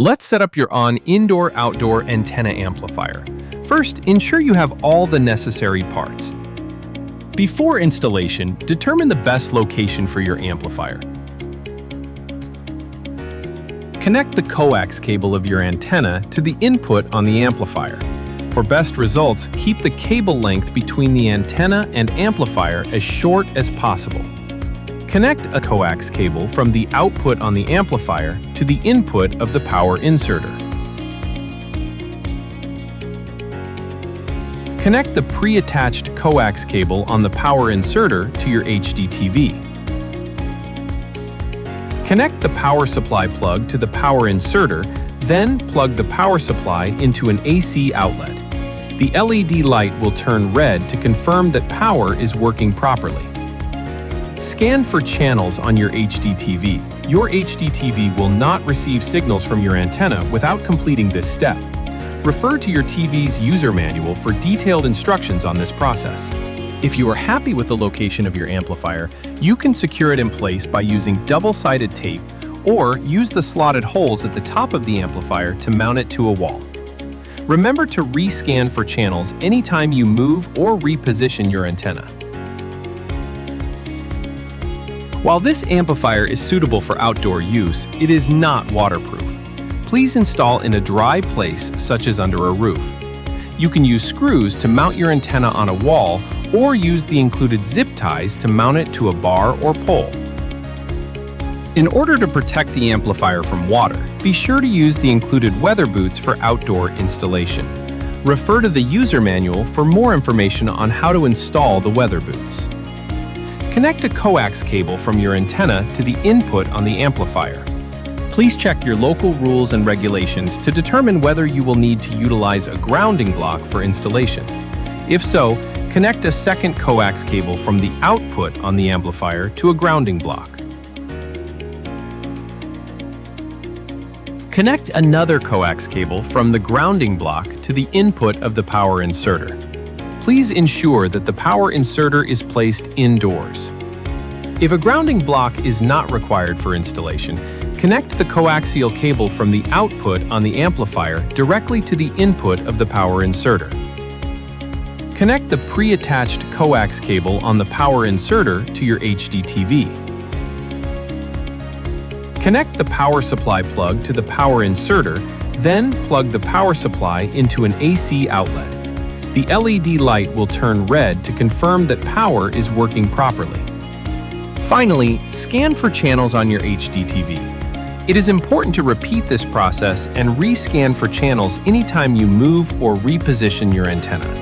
Let's set up your indoor-outdoor antenna amplifier. First, ensure you have all the necessary parts. Before installation, determine the best location for your amplifier. Connect the coax cable of your antenna to the input on the amplifier. For best results, keep the cable length between the antenna and amplifier as short as possible. Connect a coax cable from the output on the amplifier to the input of the power inserter. Connect the pre-attached coax cable on the power inserter to your HDTV. Connect the power supply plug to the power inserter, then plug the power supply into an AC outlet. The LED light will turn red to confirm that power is working properly. Scan for channels on your HDTV. Your HDTV will not receive signals from your antenna without completing this step. Refer to your TV's user manual for detailed instructions on this process. If you are happy with the location of your amplifier, you can secure it in place by using double-sided tape or use the slotted holes at the top of the amplifier to mount it to a wall. Remember to rescan for channels anytime you move or reposition your antenna. While this amplifier is suitable for outdoor use, it is not waterproof. Please install in a dry place, such as under a roof. You can use screws to mount your antenna on a wall or use the included zip ties to mount it to a bar or pole. In order to protect the amplifier from water, be sure to use the included weather boots for outdoor installation. Refer to the user manual for more information on how to install the weather boots. Connect a coax cable from your antenna to the input on the amplifier. Please check your local rules and regulations to determine whether you will need to utilize a grounding block for installation. If so, connect a second coax cable from the output on the amplifier to a grounding block. Connect another coax cable from the grounding block to the input of the power inserter. Please ensure that the power inserter is placed indoors. If a grounding block is not required for installation, connect the coaxial cable from the output on the amplifier directly to the input of the power inserter. Connect the pre-attached coax cable on the power inserter to your HDTV. Connect the power supply plug to the power inserter, then plug the power supply into an AC outlet. The LED light will turn red to confirm that power is working properly. Finally, scan for channels on your HDTV. It is important to repeat this process and rescan for channels anytime you move or reposition your antenna.